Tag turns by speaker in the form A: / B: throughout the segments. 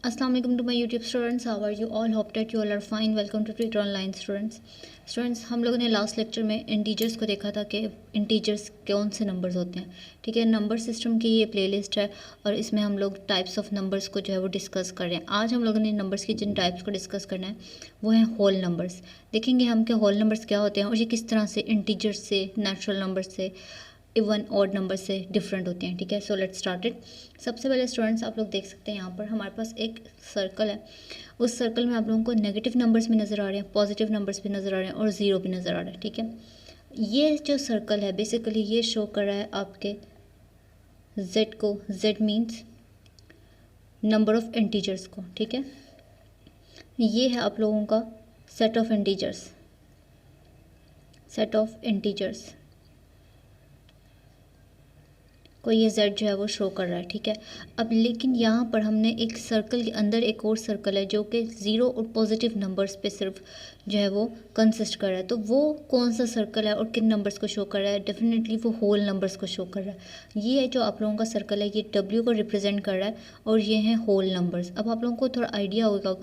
A: अस्सलाम वालेकुम to my YouTube students, how are you all? Hope that you all are fine. Welcome to Twitter online students, हम लोगों ने last lecture में integers को देखा था कि इंटीजर्स कौन से नंबर्स होते हैं। ठीक है, नंबर सिस्टम की ये प्लेलिस्ट है और इसमें हम लोग टाइप्स ऑफ नंबर्स को जो है वो डिस्कस कर रहे हैं। आज हम लोगों ने नंबर्स की जिन टाइप्स को डिस्कस करना है वो है होल नंबर्स। देखेंगे हम कि होल नंबर्स क्या होते हैं और ये किस तरह से इंटीजर्स से, नेचुरल नंबर्स से, इवन ऑड नंबर से डिफरेंट होते हैं। ठीक है, सो लेट्स स्टार्ट इट। सबसे पहले स्टूडेंट्स आप लोग देख सकते हैं यहाँ पर हमारे पास एक सर्कल है। उस सर्कल में आप लोगों को नेगेटिव नंबर्स भी नज़र आ रहे हैं, पॉजिटिव नंबर्स भी नज़र आ रहे हैं और ज़ीरो भी नज़र आ रहा है। ठीक है, ये जो सर्कल है बेसिकली ये शो कर रहा है आपके जेड को। Z means number of integers को। ठीक है, ये है आप लोगों का set of integers, set of integers को ये z जो है वो शो कर रहा है। ठीक है, अब लेकिन यहाँ पर हमने एक सर्कल के अंदर एक और सर्कल है जो कि ज़ीरो और पॉजिटिव नंबर्स पे सिर्फ जो है वो कंसिस्ट कर रहा है। तो वो कौन सा सर्कल है और किन नंबर्स को शो कर रहा है? डेफिनेटली वो होल नंबर्स को शो कर रहा है। ये है जो आप लोगों का सर्कल है, ये w को रिप्रेजेंट कर रहा है और ये हैं होल नंबर्स। अब आप लोगों को थोड़ा आइडिया होगा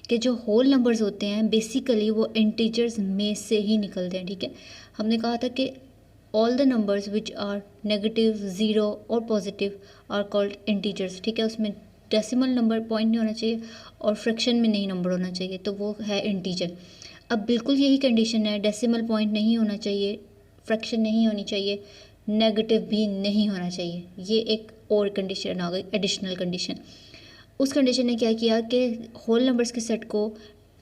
A: कि जो होल नंबर्स होते हैं बेसिकली वो इंटीजर्स में से ही निकलते हैं। ठीक है, हमने कहा था कि all the numbers which are negative, zero और पॉजिटिव आर कॉल्ड इंटीजर्स। ठीक है, उसमें डेसिमल नंबर पॉइंट नहीं होना चाहिए और फ्रैक्शन में नहीं नंबर होना चाहिए, तो वो है इंटीजर। अब बिल्कुल यही कंडीशन है, डेसिमल पॉइंट नहीं होना चाहिए, फ्रैक्शन नहीं होनी चाहिए, नेगेटिव भी नहीं होना चाहिए। ये एक और कंडीशन आ गई, एडिशनल कंडीशन। उस कंडीशन ने क्या किया कि होल नंबर्स के सेट को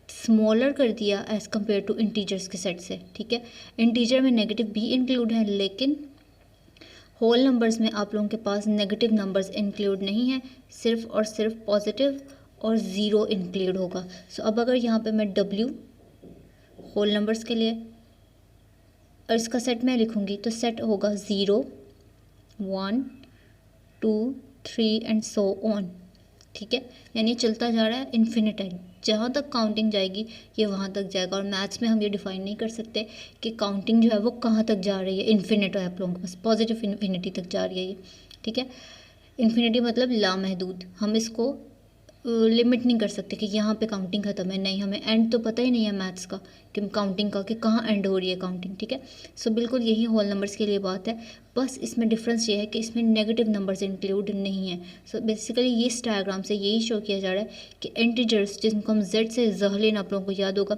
A: स्मॉलर कर दिया एज़ कम्पेयर टू इंटीजर्स के सेट से। ठीक है, इंटीजर में नेगेटिव भी इंक्लूड है लेकिन होल नंबर्स में आप लोगों के पास नेगेटिव नंबर्स इंक्लूड नहीं है, सिर्फ और सिर्फ पॉजिटिव और ज़ीरो इंक्लूड होगा। सो अब अगर यहाँ पे मैं w होल नंबर्स के लिए और इसका सेट मैं लिखूँगी तो सेट होगा 0, 1, 2, 3 एंड सो ऑन। ठीक है, यानी चलता जा रहा है इन्फिनिट है, जहाँ तक काउंटिंग जाएगी ये वहाँ तक जाएगा। और मैथ्स में हम ये डिफाइन नहीं कर सकते कि काउंटिंग जो है वो कहाँ तक जा रही है। इन्फिनिट है आप लोगों के पास, पॉजिटिव इन्फिनिटी तक जा रही है ये। ठीक है, इन्फिनिटी मतलब लामहदूद। हम इसको लिमिट नहीं कर सकते कि यहाँ पे काउंटिंग ख़त्म है, नहीं, हमें एंड तो पता ही नहीं है मैथ्स का कि काउंटिंग का, कि कहाँ एंड हो रही है काउंटिंग। ठीक है, सो बिल्कुल यही होल नंबर्स के लिए बात है, बस इसमें डिफरेंस ये है कि इसमें नेगेटिव नंबर्स इंक्लूड नहीं है। सो बेसिकली ये इस डायग्राम से यही शो किया जा रहा है कि इंटीजर्स जिनको हम जेड से ज़हलिन, आप लोगों को याद होगा,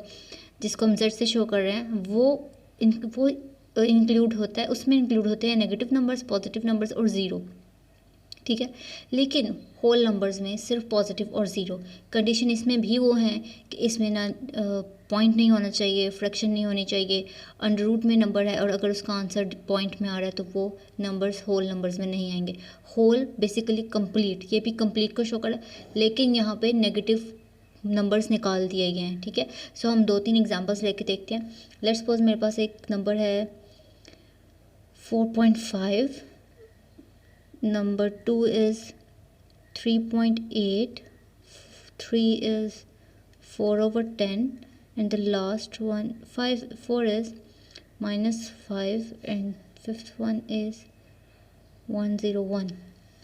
A: जिसको हम जेड से शो कर रहे हैं वो इंक्लूड होता है, उसमें इंक्लूड होते हैं नेगेटिव नंबर्स, पॉजिटिव नंबर्स और ज़ीरो। ठीक है, लेकिन होल नंबर्स में सिर्फ पॉजिटिव और ज़ीरो। कंडीशन इसमें भी वो हैं कि इसमें ना पॉइंट नहीं होना चाहिए, फ्रैक्शन नहीं होनी चाहिए, अंडर रूट में नंबर है और अगर उसका आंसर पॉइंट में आ रहा है तो वो नंबर्स होल नंबर्स में नहीं आएंगे। होल बेसिकली कंप्लीट, ये भी कंप्लीट को शो कर रहा है, लेकिन यहाँ पे नेगेटिव नंबर्स निकाल दिए गए हैं। ठीक है, सो हम 2-3 एग्जांपल्स लेके देखते हैं। लेट्स सपोज मेरे पास एक नंबर है 4.5, number 2 is 3.8, 3 is 4/10 and the last one 4 is -5 and fifth one is 101.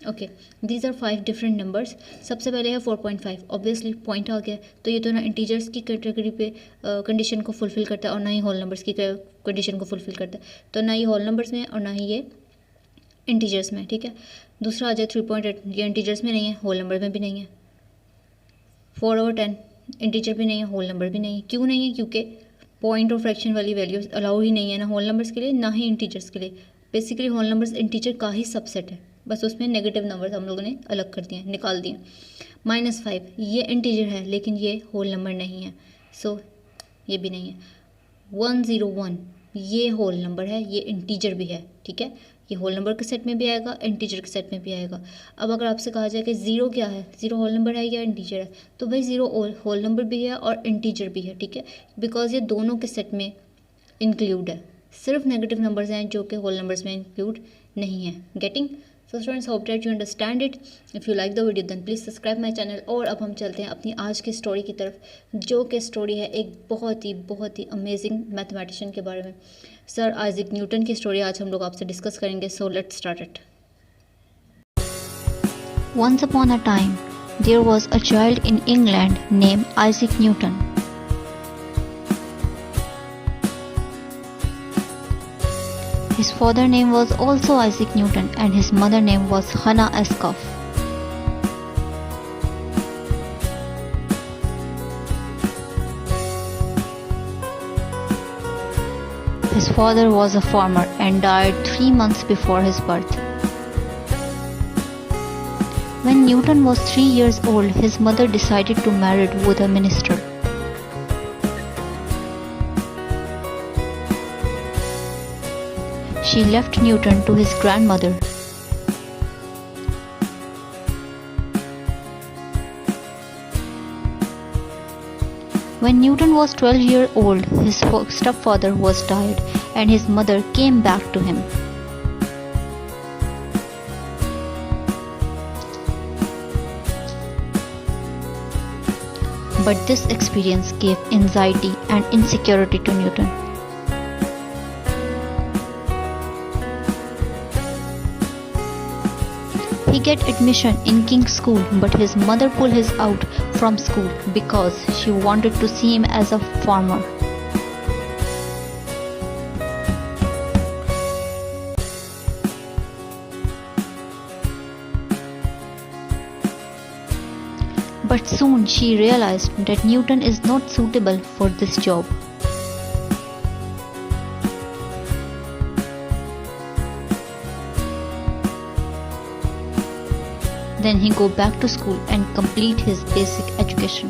A: Okay, these are 5 different numbers. सबसे पहले है 4.5, ऑब्वियसली पॉइंट आ गया, तो ये तो ना इंटीजर्स की कैटेगरी पे कंडीशन को फुलफ़िल करता है और ना ही होल नंबर्स की कंडीशन को फुलफ़िल करता है, तो ना ही होल नंबर्स में और ना ही ये इंटीजर्स में। ठीक है, दूसरा आ जाए 3.8, ये इंटीजर्स में नहीं है, होल नंबर में भी नहीं है। 4/10 इंटीजर भी नहीं है, होल नंबर भी नहीं है। क्यों नहीं है? क्योंकि पॉइंट और फ्रैक्शन वाली वैल्यूज अलाउ ही नहीं है, ना होल नंबर्स के लिए ना ही इंटीजर्स के लिए। बेसिकली होल नंबर्स इंटीजर का ही सबसेट है, बस उसमें नेगेटिव नंबर्स हम लोगों ने अलग कर दिए, निकाल दिए। -5 ये इंटीजर है लेकिन ये होल नंबर नहीं है, सो ये भी नहीं है। 101 ये होल नंबर है, ये इंटीजर भी है। ठीक है, ये होल नंबर के सेट में भी आएगा, इंटीजर के सेट में भी आएगा। अब अगर आपसे कहा जाए कि ज़ीरो क्या है, ज़ीरो होल नंबर है या इंटीजर है, तो भाई ज़ीरो होल नंबर भी है और इंटीजर भी है। ठीक है, बिकॉज ये दोनों के सेट में इंक्लूड है, सिर्फ नेगेटिव नंबर्स हैं जो कि होल नंबर्स में इंक्लूड नहीं है। Getting? So students, hope that you understand it. If you like the video then please subscribe my channel. और अब हम चलते हैं अपनी आज की स्टोरी की तरफ, जो कि स्टोरी है एक बहुत ही अमेजिंग मैथमेटिशियन के बारे में। सर आइजैक न्यूटन की स्टोरी आज हम लोग आपसे डिस्कस करेंगे, so let's start it.
B: Once upon a time,
A: There was a child in England named Isaac Newton. His father's name was also Isaac Newton and his mother's name was Hannah Ayscough. His father was a farmer and died 3 months before his birth. When Newton was 3 years old, his mother decided to marry with a minister. She left Newton to his grandmother. When Newton was 12 years old, his stepfather was died and his mother came back to him. But this experience gave anxiety and insecurity to Newton. He get admission in King's School, but his mother pulled him out from school because she wanted to see him as a farmer. But soon she realized that Newton is not suitable for this job. Then he go back to school and complete his basic education.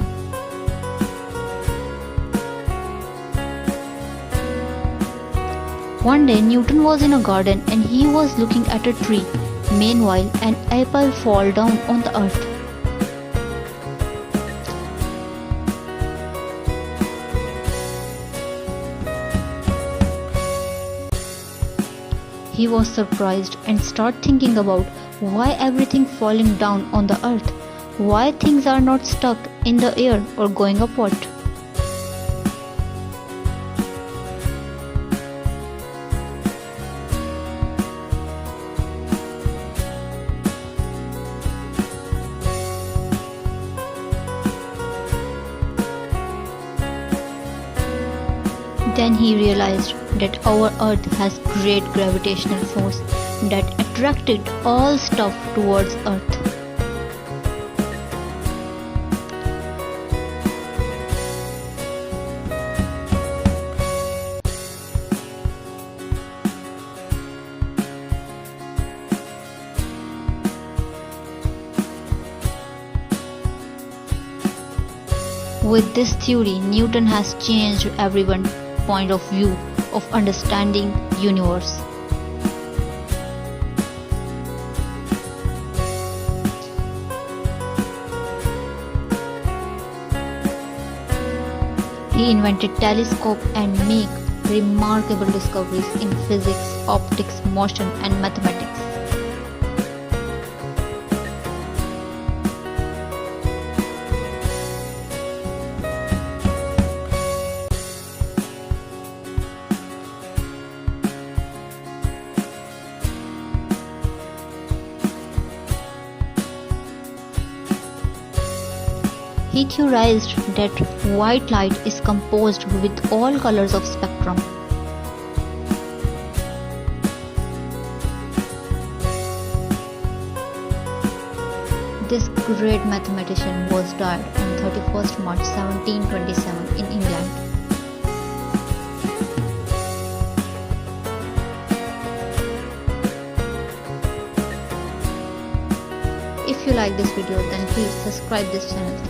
A: One day Newton was in a garden and he was looking at a tree. Meanwhile, an apple fall down on the earth. He was surprised and started thinking about why everything falling down on the earth, why things are not stuck in the air or going upward. Then he realized that our earth has great gravitational force that attracted all stuff towards earth. With this theory, Newton has changed everyone's point of view of understanding universe. He invented telescope and made remarkable discoveries in physics, optics, motion and mathematics. He theorized that white light is composed with all colors of spectrum. This great mathematician was died on 31st March 1727 in England. If you like this video, then please subscribe this channel.